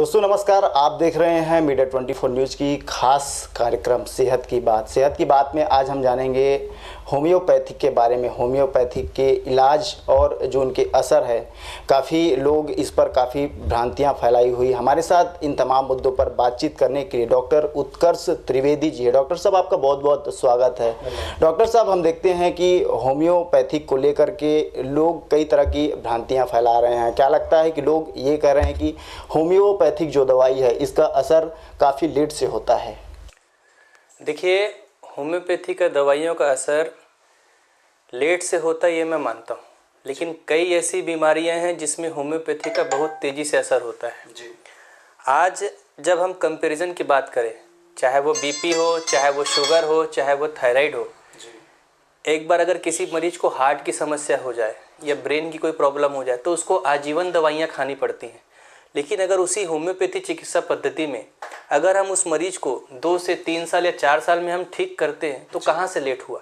दोस्तों नमस्कार, आप देख रहे हैं मीडिया 24 न्यूज़ की खास कार्यक्रम सेहत की बात। सेहत की बात में आज हम जानेंगे होम्योपैथिक के बारे में, होम्योपैथिक के इलाज और जो उनके असर है। काफ़ी लोग इस पर काफ़ी भ्रांतियां फैलाई हुई। हमारे साथ इन तमाम मुद्दों पर बातचीत करने के लिए डॉक्टर उत्कर्ष त्रिवेदी जी है। डॉक्टर साहब, आपका बहुत बहुत स्वागत है। डॉक्टर साहब, हम देखते हैं कि होम्योपैथिक को लेकर के लोग कई तरह की भ्रांतियाँ फैला रहे हैं। क्या लगता है कि लोग ये कह रहे हैं कि होम्योपैथिक जो दवाई है इसका असर काफ़ी लेट से होता है। देखिए, होम्योपैथी का दवाइयों का असर लेट से होता है, ये मैं मानता हूँ, लेकिन कई ऐसी बीमारियां हैं जिसमें होम्योपैथी का बहुत तेज़ी से असर होता है जी। आज जब हम कंपैरिजन की बात करें, चाहे वो बीपी हो, चाहे वो शुगर हो, चाहे वो थायराइड हो जी। एक बार अगर किसी मरीज को हार्ट की समस्या हो जाए या ब्रेन की कोई प्रॉब्लम हो जाए तो उसको आजीवन दवाइयाँ खानी पड़ती हैं। लेकिन अगर उसी होम्योपैथी चिकित्सा पद्धति में अगर हम उस मरीज को 2 से 3 साल या 4 साल में हम ठीक करते हैं तो कहाँ से लेट हुआ।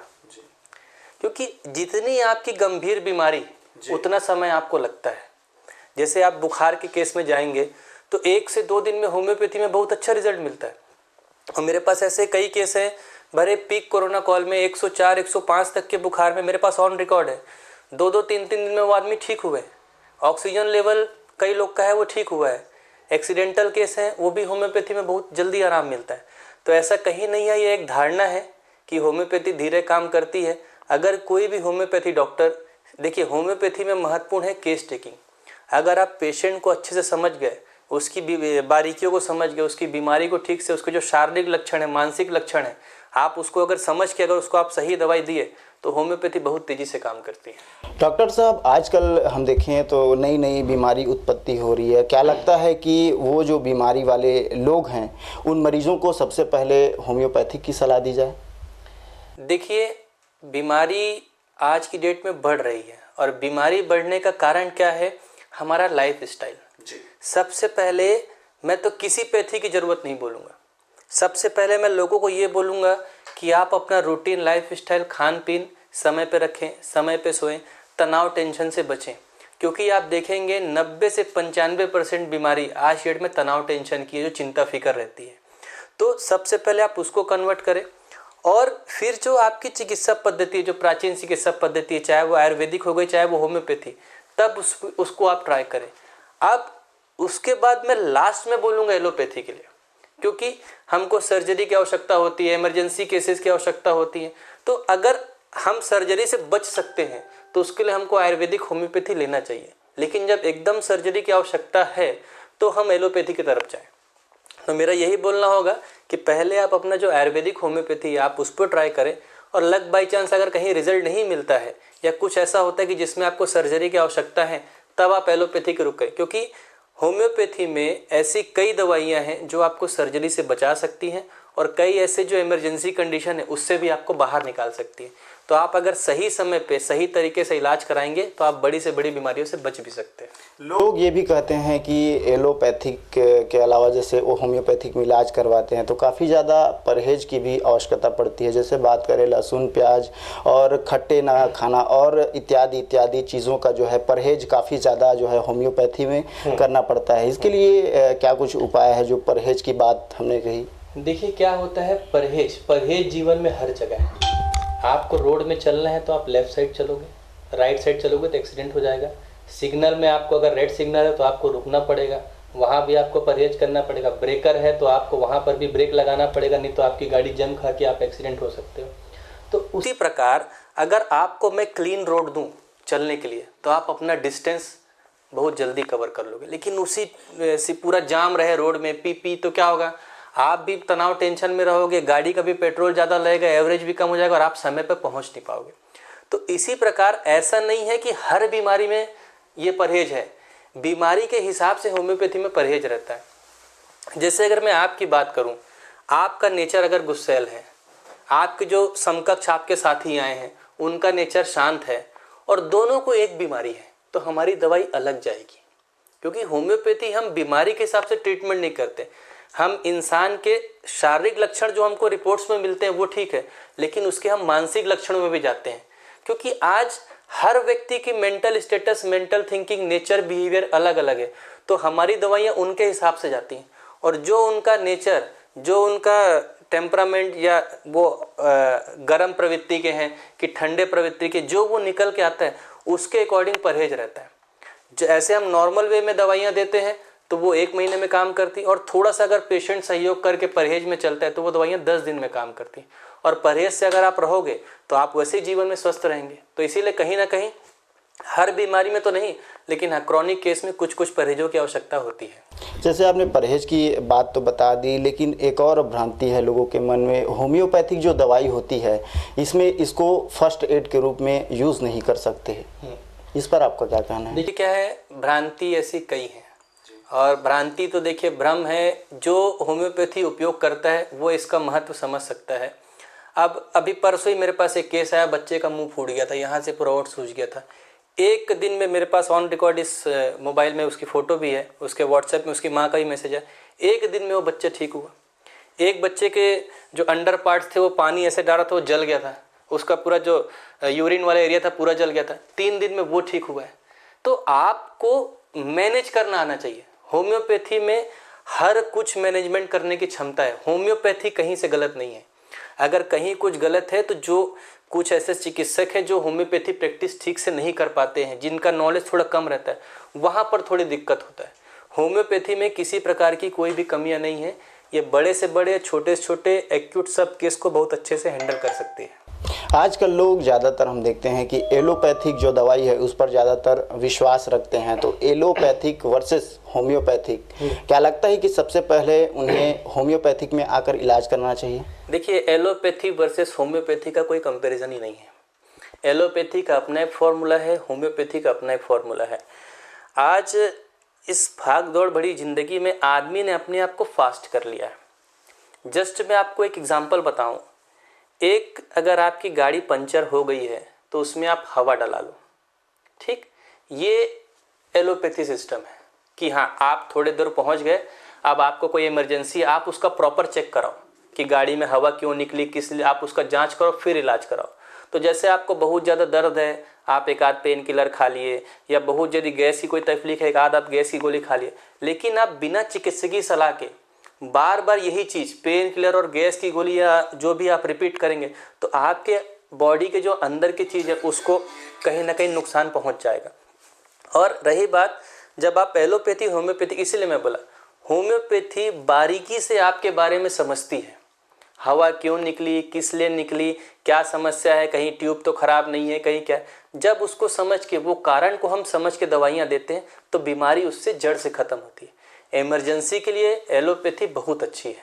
क्योंकि जितनी आपकी गंभीर बीमारी उतना समय आपको लगता है। जैसे आप बुखार के केस में जाएंगे तो 1 से 2 दिन में होम्योपैथी में बहुत अच्छा रिजल्ट मिलता है। और मेरे पास ऐसे कई केस हैं, भरे पीक कोरोना कॉल में 104 105 तक के बुखार में मेरे पास ऑन रिकॉर्ड है। 2 3 दिन में वो आदमी ठीक हुए। ऑक्सीजन लेवल कई लोग का है वो ठीक हुआ है। एक्सीडेंटल केस हैं, वो भी होम्योपैथी में बहुत जल्दी आराम मिलता है। तो ऐसा कहीं नहीं है, ये एक धारणा है कि होम्योपैथी धीरे काम करती है। अगर कोई भी होम्योपैथी डॉक्टर, देखिए होम्योपैथी में महत्वपूर्ण है केस टेकिंग। अगर आप पेशेंट को अच्छे से समझ गए, उसकी बारीकियों को समझ गए, उसकी बीमारी को ठीक से, उसके जो शारीरिक लक्षण है, मानसिक लक्षण है, आप उसको अगर समझ के अगर उसको आप सही दवाई दिए तो होम्योपैथी बहुत तेज़ी से काम करती है। डॉक्टर साहब, आजकल हम देखें तो नई नई बीमारी उत्पत्ति हो रही है। क्या लगता है कि वो जो बीमारी वाले लोग हैं उन मरीजों को सबसे पहले होम्योपैथिक की सलाह दी जाए? देखिए, बीमारी आज की डेट में बढ़ रही है और बीमारी बढ़ने का कारण क्या है? हमारा लाइफ स्टाइल। सबसे पहले मैं तो किसी पैथी की ज़रूरत नहीं बोलूँगा। सबसे पहले मैं लोगों को ये बोलूँगा कि आप अपना रूटीन लाइफ स्टाइल, खान पीन समय पे रखें, समय पे सोएं, तनाव टेंशन से बचें। क्योंकि आप देखेंगे 90 से 95% बीमारी आज डेट में तनाव टेंशन की है, जो चिंता फिक्र रहती है। तो सबसे पहले आप उसको कन्वर्ट करें और फिर जो आपकी चिकित्सा पद्धति है, जो प्राचीन चिकित्सा पद्धति है, चाहे वो आयुर्वेदिक हो गई चाहे वो होम्योपैथी, तब उसको आप ट्राई करें। अब उसके बाद मैं लास्ट में बोलूँगा एलोपैथी के लिए, क्योंकि हमको सर्जरी की आवश्यकता होती है, इमरजेंसी केसेस की आवश्यकता होती है। तो अगर हम सर्जरी से बच सकते हैं तो उसके लिए हमको आयुर्वेदिक होम्योपैथी लेना चाहिए। लेकिन जब एकदम सर्जरी की आवश्यकता है तो हम एलोपैथी की तरफ जाएं। तो मेरा यही बोलना होगा कि पहले आप अपना जो आयुर्वेदिक होम्योपैथी है आप उस पर ट्राई करें, और लक बाई चांस अगर कहीं रिजल्ट नहीं मिलता है या कुछ ऐसा होता है कि जिसमें आपको सर्जरी की आवश्यकता है, तब आप एलोपैथी के रुख करें। क्योंकि होम्योपैथी में ऐसी कई दवाइयां हैं जो आपको सर्जरी से बचा सकती हैं और कई ऐसे जो इमरजेंसी कंडीशन है उससे भी आपको बाहर निकाल सकती है। तो आप अगर सही समय पे सही तरीके से इलाज कराएंगे तो आप बड़ी से बड़ी बीमारियों से बच भी सकते हैं। लोग ये भी कहते हैं कि एलोपैथिक के अलावा जैसे वो होम्योपैथिक में इलाज करवाते हैं तो काफ़ी ज़्यादा परहेज की भी आवश्यकता पड़ती है। जैसे बात करें लहसुन, प्याज और खट्टे ना खाना और इत्यादि इत्यादि चीज़ों का जो है परहेज काफ़ी ज़्यादा जो है होम्योपैथी में करना पड़ता है। इसके लिए क्या कुछ उपाय है जो परहेज की बात हमने कही? देखिए, क्या होता है, परहेज जीवन में हर जगह है। आपको रोड में चलना है तो आप लेफ्ट साइड चलोगे, राइट साइड चलोगे तो एक्सीडेंट हो जाएगा। सिग्नल में आपको अगर रेड सिग्नल है तो आपको रुकना पड़ेगा, वहाँ भी आपको परहेज करना पड़ेगा। ब्रेकर है तो आपको वहाँ पर भी ब्रेक लगाना पड़ेगा, नहीं तो आपकी गाड़ी जम खा के आप एक्सीडेंट हो सकते हो। तो उसी प्रकार अगर आपको मैं क्लीन रोड दूँ चलने के लिए तो आप अपना डिस्टेंस बहुत जल्दी कवर कर लोगे। लेकिन उसी से पूरा जाम रहे रोड में पी तो क्या होगा, आप भी तनाव टेंशन में रहोगे, गाड़ी का भी पेट्रोल ज़्यादा लगेगा, एवरेज भी कम हो जाएगा और आप समय पर पहुंच नहीं पाओगे। तो इसी प्रकार ऐसा नहीं है कि हर बीमारी में ये परहेज है, बीमारी के हिसाब से होम्योपैथी में परहेज रहता है। जैसे अगर मैं आपकी बात करूं, आपका नेचर अगर गुस्सैल है, आपके जो समकक्ष आपके साथी आए हैं उनका नेचर शांत है और दोनों को एक बीमारी है, तो हमारी दवाई अलग जाएगी। क्योंकि होम्योपैथी हम बीमारी के हिसाब से ट्रीटमेंट नहीं करते, हम इंसान के शारीरिक लक्षण जो हमको रिपोर्ट्स में मिलते हैं वो ठीक है, लेकिन उसके हम मानसिक लक्षणों में भी जाते हैं। क्योंकि आज हर व्यक्ति की mental status, mental thinking, nature, behaviour अलग अलग है, तो हमारी दवाइयाँ उनके हिसाब से जाती हैं। और जो उनका नेचर, जो उनका टेम्परामेंट या वो गर्म प्रवृत्ति के हैं कि ठंडे प्रवृत्ति के, जो वो निकल के आता है उसके अकॉर्डिंग परहेज रहता है। ऐसे हम नॉर्मल वे में दवाइयाँ देते हैं तो वो 1 महीने में काम करती, और थोड़ा सा अगर पेशेंट सहयोग करके परहेज में चलता है तो वो दवाइयाँ 10 दिन में काम करती। और परहेज से अगर आप रहोगे तो आप वैसे ही जीवन में स्वस्थ रहेंगे। तो इसीलिए कहीं ना कहीं हर बीमारी में तो नहीं, लेकिन हाँ, क्रॉनिक केस में कुछ कुछ परहेजों की आवश्यकता होती है। जैसे आपने परहेज की बात तो बता दी, लेकिन एक और भ्रांति है लोगों के मन में, होम्योपैथिक जो दवाई होती है इसमें इसको फर्स्ट एड के रूप में यूज़ नहीं कर सकते। इस पर आपका क्या कहना है? देखिए क्या है, भ्रांति ऐसी कई हैं, और भ्रांति तो देखिए भ्रम है। जो होम्योपैथी उपयोग करता है वो इसका महत्व समझ सकता है। अब अभी परसों ही मेरे पास एक केस आया, बच्चे का मुंह फूट गया था, यहाँ से पूरा ओंठ सूज गया था। एक दिन में मेरे पास ऑन रिकॉर्ड इस मोबाइल में उसकी फ़ोटो भी है, उसके व्हाट्सएप में उसकी माँ का ही मैसेज है। एक दिन में वो बच्चा ठीक हुआ। एक बच्चे के जो अंडर पार्ट्स थे वो पानी ऐसे डाला था वो जल गया था, उसका पूरा जो यूरिन वाला एरिया था पूरा जल गया था। 3 दिन में वो ठीक हुआ है। तो आपको मैनेज करना आना चाहिए। होम्योपैथी में हर कुछ मैनेजमेंट करने की क्षमता है। होम्योपैथी कहीं से गलत नहीं है। अगर कहीं कुछ गलत है तो जो कुछ ऐसे चिकित्सक हैं जो होम्योपैथी प्रैक्टिस ठीक से नहीं कर पाते हैं, जिनका नॉलेज थोड़ा कम रहता है, वहाँ पर थोड़ी दिक्कत होता है। होम्योपैथी में किसी प्रकार की कोई भी कमियाँ नहीं है। ये बड़े से बड़े, छोटे से छोटे एक्यूट सब केस को बहुत अच्छे से हैंडल कर सकती है। आजकल लोग ज़्यादातर हम देखते हैं कि एलोपैथिक जो दवाई है उस पर ज़्यादातर विश्वास रखते हैं। तो एलोपैथिक वर्सेस होम्योपैथिक, क्या लगता है कि सबसे पहले उन्हें होम्योपैथिक में आकर इलाज करना चाहिए? देखिए, एलोपैथी वर्सेस होम्योपैथी का कोई कंपैरिजन ही नहीं है। एलोपैथी का अपना एक फॉर्मूला है, होम्योपैथी का अपना एक फॉर्मूला है। आज इस भाग दौड़ भरी ज़िंदगी में आदमी ने अपने आप को फास्ट कर लिया है। जस्ट मैं आपको एक एग्जांपल बताऊं, अगर आपकी गाड़ी पंचर हो गई है तो उसमें आप हवा डला लो, ठीक। ये एलोपैथी सिस्टम है कि हाँ, आप थोड़े दूर पहुंच गए, अब आपको कोई इमरजेंसी, आप उसका प्रॉपर चेक कराओ कि गाड़ी में हवा क्यों निकली, किस लिए, आप उसका जांच करो, फिर इलाज कराओ। तो जैसे आपको बहुत ज़्यादा दर्द है, आप एक आध पेन किलर खा लिए, या बहुत ज़्यादा गैस की कोई तकलीफ है, एक आध आप गैस की गोली खा लिए। लेकिन आप बिना चिकित्सकीय सलाह के बार बार यही चीज़, पेन किलर और गैस की गोली या जो भी आप रिपीट करेंगे, तो आपके बॉडी के जो अंदर की चीज़ है उसको कहीं ना कहीं नुकसान पहुंच जाएगा। और रही बात, जब आप एलोपैथी, होम्योपैथी, इसीलिए मैं बोला होम्योपैथी बारीकी से आपके बारे में समझती है। हवा क्यों निकली, किस लिए निकली, क्या समस्या है, कहीं ट्यूब तो खराब नहीं है, कहीं क्या। जब उसको समझ के, वो कारण को हम समझ के दवाइयाँ देते हैं तो बीमारी उससे जड़ से ख़त्म होती है। इमरजेंसी के लिए एलोपैथी बहुत अच्छी है,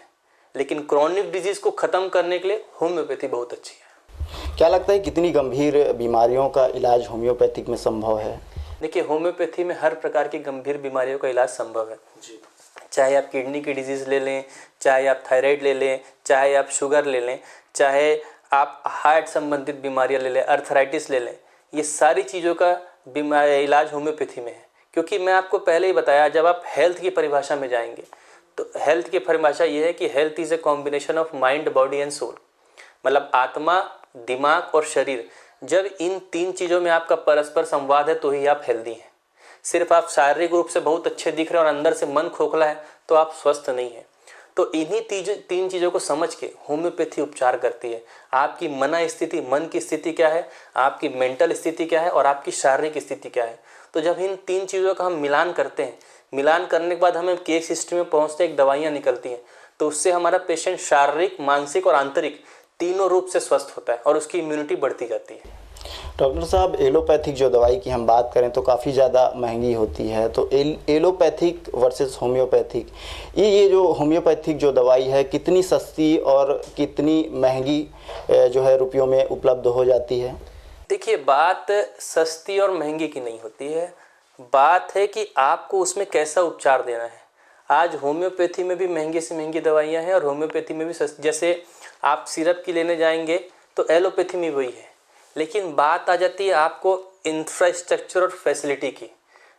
लेकिन क्रॉनिक डिजीज़ को ख़त्म करने के लिए होम्योपैथी बहुत अच्छी है। क्या लगता है कितनी गंभीर बीमारियों का इलाज होम्योपैथिक में संभव है? देखिए, होम्योपैथी में हर प्रकार की गंभीर बीमारियों का इलाज संभव है जी। चाहे आप किडनी की डिजीज़ ले लें, चाहे आप थायराइड ले लें, चाहे आप शुगर ले लें, चाहे आप हार्ट संबंधित बीमारियां ले लें, अर्थराइटिस ले लें, ये सारी चीज़ों का इलाज होम्योपैथी में है। क्योंकि मैं आपको पहले ही बताया, जब आप हेल्थ की परिभाषा में जाएंगे तो हेल्थ की परिभाषा ये है कि health is a combination of mind, body and soul. मतलब आत्मा, दिमाग और शरीर, जब इन 3 चीज़ों में आपका परस्पर संवाद है तो ही आप हेल्दी हैं। सिर्फ आप शारीरिक रूप से बहुत अच्छे दिख रहे हैं और अंदर से मन खोखला है तो आप स्वस्थ नहीं हैं। तो इन्हीं 3 चीज़ों को समझ के होम्योपैथी उपचार करती है। आपकी स्थिति, मन की स्थिति क्या है, आपकी मेंटल स्थिति क्या है और आपकी शारीरिक स्थिति क्या है। तो जब इन 3 चीज़ों का हम मिलान करते हैं, मिलान करने के बाद हमें केस हिस्ट्री में पहुँचते एक दवाइयाँ निकलती हैं, तो उससे हमारा पेशेंट शारीरिक, मानसिक और आंतरिक तीनों रूप से स्वस्थ होता है और उसकी इम्यूनिटी बढ़ती जाती है। डॉक्टर साहब, एलोपैथिक जो दवाई की हम बात करें तो काफ़ी ज़्यादा महंगी होती है। तो एलोपैथिक वर्सेस होम्योपैथिक, ये जो होम्योपैथिक जो दवाई है कितनी सस्ती और कितनी महंगी जो है रुपयों में उपलब्ध हो जाती है? देखिए, बात सस्ती और महंगी की नहीं होती है, बात है कि आपको उसमें कैसा उपचार देना है। आज होम्योपैथी में भी महंगी से महंगी दवाइयाँ हैं और होम्योपैथी में भी सस्ती। जैसे आप सिरप की लेने जाएंगे तो एलोपैथी में वही है, लेकिन बात आ जाती है आपको इंफ्रास्ट्रक्चर और फैसिलिटी की।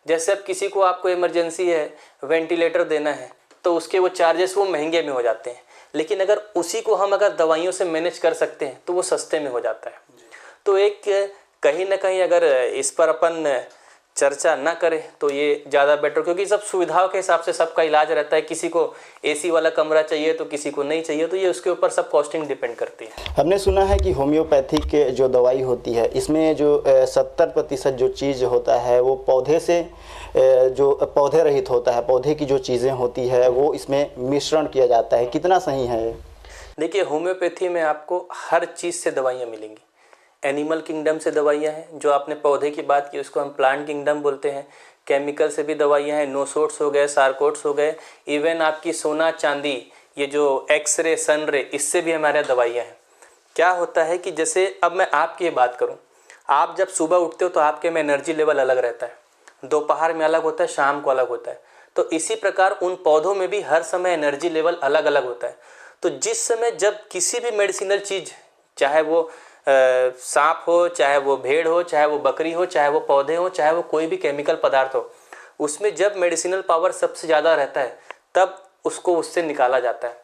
जैसे अब किसी को, आपको इमरजेंसी है, वेंटिलेटर देना है, तो उसके वो चार्जेस वो महंगे में हो जाते हैं। लेकिन अगर उसी को हम अगर दवाइयों से मैनेज कर सकते हैं तो वो सस्ते में हो जाता है। तो एक कहीं ना कहीं अगर इस पर अपन चर्चा ना करें तो ये ज़्यादा बेटर, क्योंकि सब सुविधाओं के हिसाब से सबका इलाज रहता है। किसी को एसी वाला कमरा चाहिए तो किसी को नहीं चाहिए, तो ये उसके ऊपर सब कॉस्टिंग डिपेंड करती है। हमने सुना है कि होम्योपैथिक जो दवाई होती है इसमें जो 70% जो चीज़ होता है वो पौधे से जो पौधे रहित होता है, पौधे की जो चीज़ें होती है वो इसमें मिश्रण किया जाता है, कितना सही है? देखिए, होम्योपैथी में आपको हर चीज़ से दवाइयाँ मिलेंगी। एनिमल किंगडम से दवाइयाँ हैं, जो आपने पौधे की बात की उसको हम प्लांट किंगडम बोलते हैं। केमिकल से भी दवाइयाँ हैं, नोसोट्स हो गए, सारकोट्स हो गए, इवन आपकी सोना चांदी, ये जो एक्सरे सन रे, इससे भी हमारे यहाँ दवाइयाँ हैं। क्या होता है कि जैसे अब मैं आपकी ये बात करूँ, आप जब सुबह उठते हो तो आपके में एनर्जी लेवल अलग रहता है, दोपहर में अलग होता है, शाम को अलग होता है। तो इसी प्रकार उन पौधों में भी हर समय एनर्जी लेवल अलग अलग होता है। तो जिस समय जब किसी भी मेडिसिनल चीज़, चाहे वो सांप हो, चाहे वो भेड़ हो, चाहे वो बकरी हो, चाहे वो पौधे हो, चाहे वो कोई भी केमिकल पदार्थ हो, उसमें जब मेडिसिनल पावर सबसे ज़्यादा रहता है तब उसको उससे निकाला जाता है।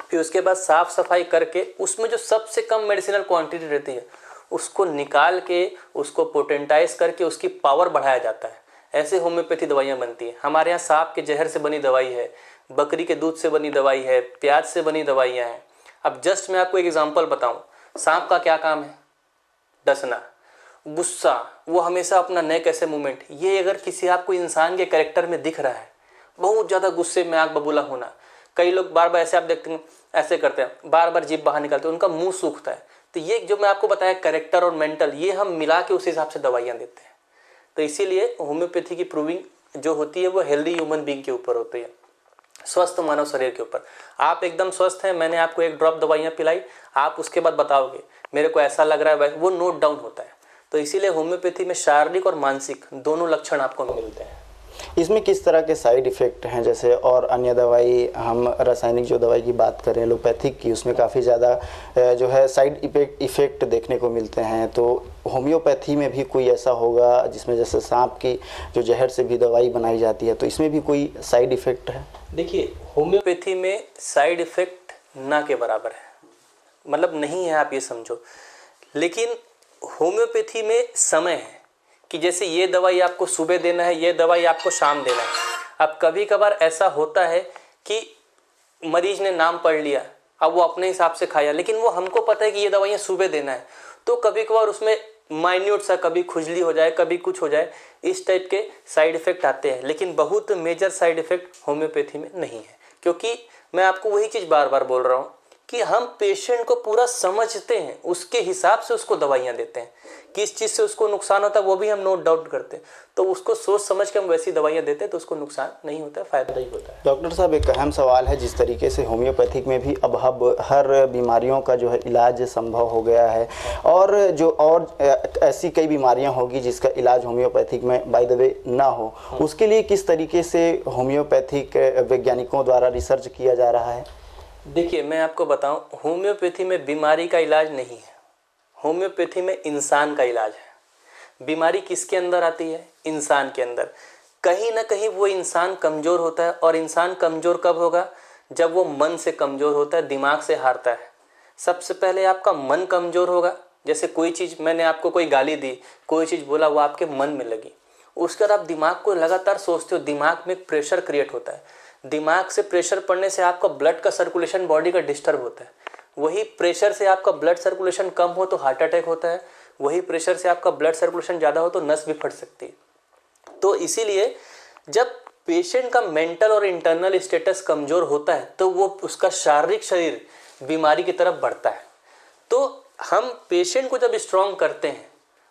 फिर उसके बाद साफ़ सफाई करके उसमें जो सबसे कम मेडिसिनल क्वांटिटी रहती है उसको निकाल के उसको पोटेंटाइज करके उसकी पावर बढ़ाया जाता है। ऐसे होम्योपैथी दवाइयाँ बनती हैं। हमारे यहाँ सांप के जहर से बनी दवाई है, बकरी के दूध से बनी दवाई है, प्याज से बनी दवाइयाँ हैं। अब जस्ट मैं आपको एक एग्जांपल बताऊं, सांप का क्या काम है? डसना, गुस्सा, वो हमेशा अपना नेक ऐसे मूवमेंट। ये अगर किसी आपको इंसान के कैरेक्टर में दिख रहा है, बहुत ज़्यादा गुस्से में आग बबूला होना, कई लोग बार बार ऐसे आप देखते हैं ऐसे करते हैं, बार बार जीभ बाहर निकालते हैं, उनका मुंह सूखता है। तो ये जो मैं आपको बताया कैरेक्टर और मेंटल, ये हम मिला के उस हिसाब से दवाइयाँ देते हैं। तो इसीलिए होम्योपैथी की प्रूविंग जो होती है वो हेल्दी ह्यूमन बीइंग के ऊपर होती है, स्वस्थ मानव शरीर के ऊपर। आप एकदम स्वस्थ हैं, मैंने आपको एक ड्रॉप दवाइयाँ पिलाई, आप उसके बाद बताओगे मेरे को ऐसा लग रहा है, वैसे वो नोट डाउन होता है। तो इसीलिए होम्योपैथी में शारीरिक और मानसिक दोनों लक्षण आपको मिलते हैं। इसमें किस तरह के साइड इफ़ेक्ट हैं? जैसे और अन्य दवाई, हम रासायनिक जो दवाई की बात करें एलोपैथिक की, उसमें काफ़ी ज़्यादा जो है साइड इफ़ेक्ट देखने को मिलते हैं। तो होम्योपैथी में भी कोई ऐसा होगा जिसमें जैसे सांप की जो जहर से भी दवाई बनाई जाती है, तो इसमें भी कोई साइड इफ़ेक्ट है? देखिए, होम्योपैथी में साइड इफ़ेक्ट ना के बराबर है, मतलब नहीं है, आप ये समझो। लेकिन होम्योपैथी में समय है कि जैसे ये दवाई आपको सुबह देना है, ये दवाई आपको शाम देना है। अब कभी कभार ऐसा होता है कि मरीज ने नाम पढ़ लिया, अब वो अपने हिसाब से खाया, लेकिन वो हमको पता है कि ये दवाइयाँ सुबह देना है, तो कभी कभार उसमें माइन्यूट सा कभी खुजली हो जाए, कभी कुछ हो जाए, इस टाइप के साइड इफ़ेक्ट आते हैं। लेकिन बहुत मेजर साइड इफ़ेक्ट होम्योपैथी में नहीं है, क्योंकि मैं आपको वही चीज़ बार बार बोल रहा हूँ कि हम पेशेंट को पूरा समझते हैं, उसके हिसाब से उसको दवाइयाँ देते हैं। किस चीज़ से उसको नुकसान होता है वो भी हम नोट डाउन करते हैं, तो उसको सोच समझ के हम वैसी दवाइयाँ देते हैं, तो उसको नुकसान नहीं होता है, फ़ायदा ही होता है। डॉक्टर साहब, एक अहम सवाल है, जिस तरीके से होम्योपैथिक में भी अब हर बीमारियों का जो है इलाज संभव हो गया है, और ऐसी कई बीमारियां होगी जिसका इलाज होम्योपैथिक में बाय द वे ना हो, उसके लिए किस तरीके से होम्योपैथिक वैज्ञानिकों द्वारा रिसर्च किया जा रहा है? देखिए, मैं आपको बताऊं, होम्योपैथी में बीमारी का इलाज नहीं है, होम्योपैथी में इंसान का इलाज है। बीमारी किसके अंदर आती है? इंसान के अंदर। कहीं ना कहीं वो इंसान कमज़ोर होता है, और इंसान कमज़ोर कब होगा? जब वो मन से कमज़ोर होता है, दिमाग से हारता है। सबसे पहले आपका मन कमज़ोर होगा। जैसे कोई चीज़, मैंने आपको कोई गाली दी, कोई चीज़ बोला, वो आपके मन में लगी, उसके बाद आप दिमाग को लगातार सोचते हो, दिमाग में एक प्रेशर क्रिएट होता है। दिमाग से प्रेशर पड़ने से आपका ब्लड का सर्कुलेशन बॉडी का डिस्टर्ब होता है। वही प्रेशर से आपका ब्लड सर्कुलेशन कम हो तो हार्ट अटैक होता है, वही प्रेशर से आपका ब्लड सर्कुलेशन ज़्यादा हो तो नस भी फट सकती है। तो इसीलिए जब पेशेंट का मेंटल और इंटरनल स्टेटस कमज़ोर होता है तो वो उसका शारीरिक शरीर बीमारी की तरफ बढ़ता है। तो हम पेशेंट को जब स्ट्रॉन्ग करते हैं,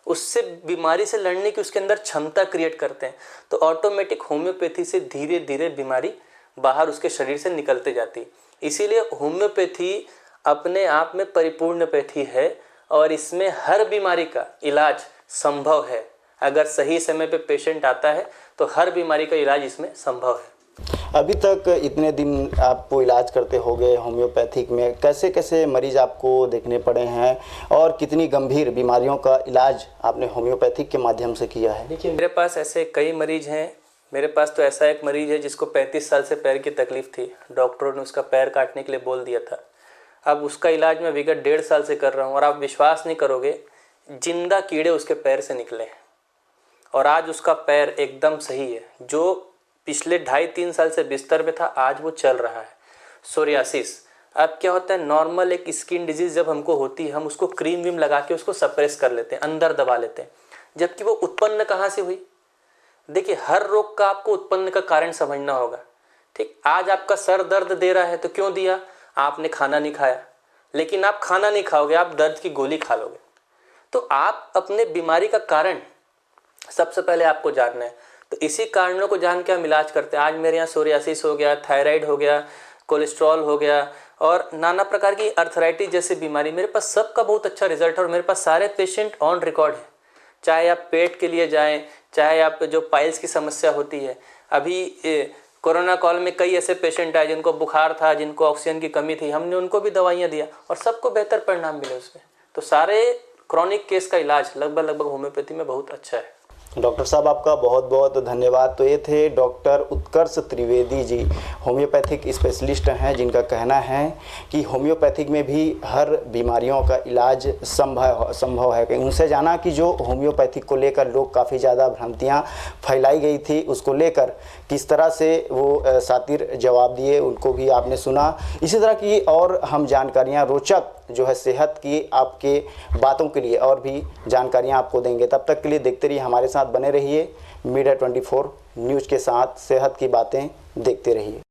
उससे बीमारी से लड़ने की उसके अंदर क्षमता क्रिएट करते हैं, तो ऑटोमेटिक होम्योपैथी से धीरे धीरे बीमारी बाहर उसके शरीर से निकलते जाती है। इसीलिए होम्योपैथी अपने आप में परिपूर्ण पैथी है, और इसमें हर बीमारी का इलाज संभव है। अगर सही समय पे पेशेंट आता है तो हर बीमारी का इलाज इसमें संभव है। अभी तक इतने दिन आपको इलाज करते हो गए होम्योपैथिक में, कैसे कैसे मरीज आपको देखने पड़े हैं, और कितनी गंभीर बीमारियों का इलाज आपने होम्योपैथिक के माध्यम से किया है? देखिए, मेरे पास ऐसे कई मरीज हैं। मेरे पास तो ऐसा एक मरीज है जिसको 35 साल से पैर की तकलीफ़ थी, डॉक्टरों ने उसका पैर काटने के लिए बोल दिया था। अब उसका इलाज मैं विगत 1.5 साल से कर रहा हूँ, और आप विश्वास नहीं करोगे, जिंदा कीड़े उसके पैर से निकले हैं और आज उसका पैर एकदम सही है। जो पिछले 2.5-3 साल से बिस्तर पे था, आज वो चल रहा है। सोरियासिस, अब क्या होता है, नॉर्मल एक स्किन डिजीज़ जब हमको होती है, हम उसको क्रीम वीम लगा के उसको सप्रेस कर लेते हैं, अंदर दबा लेते हैं, जबकि वो उत्पन्न कहाँ से हुई। देखिए, हर रोग का आपको उत्पन्न का कारण समझना होगा। ठीक, आज आपका सर दर्द दे रहा है तो क्यों दिया, आपने खाना नहीं खाया। लेकिन आप खाना नहीं खाओगे, आप दर्द की गोली खा लोगे। तो आप अपने बीमारी का कारण सबसे पहले आपको जानना है। तो इसी कारणों को जान के हम इलाज करते हैं। आज मेरे यहाँ सोरियासिस हो गया, थायराइड हो गया, कोलेस्ट्रॉल हो गया और नाना प्रकार की अर्थराइटिस जैसी बीमारी, मेरे पास सबका बहुत अच्छा रिजल्ट है। और मेरे पास सारे पेशेंट ऑन रिकॉर्ड हैं। चाहे आप पेट के लिए जाएं, चाहे आप जो पाइल्स की समस्या होती है। अभी कोरोना काल में कई ऐसे पेशेंट आए जिनको बुखार था, जिनको ऑक्सीजन की कमी थी, हमने उनको भी दवाइयाँ दिया और सबको बेहतर परिणाम मिले उसमें। तो सारे क्रॉनिक केस का इलाज लगभग होम्योपैथी में बहुत अच्छा है। डॉक्टर साहब, आपका बहुत बहुत धन्यवाद। तो ये थे डॉक्टर उत्कर्ष त्रिवेदी जी, होम्योपैथिक स्पेशलिस्ट हैं, जिनका कहना है कि होम्योपैथिक में भी हर बीमारियों का इलाज संभव है। कि उनसे जाना कि जो होम्योपैथिक को लेकर लोग काफ़ी ज़्यादा भ्रांतियाँ फैलाई गई थी, उसको लेकर किस तरह से वो सातिर जवाब दिए, उनको भी आपने सुना। इसी तरह की और हम जानकारियाँ रोचक जो है सेहत की आपके बातों के लिए और भी जानकारियाँ आपको देंगे। तब तक के लिए देखते रहिए, हमारे साथ बने रहिए। मीडिया 24 न्यूज़ के साथ सेहत की बातें देखते रहिए।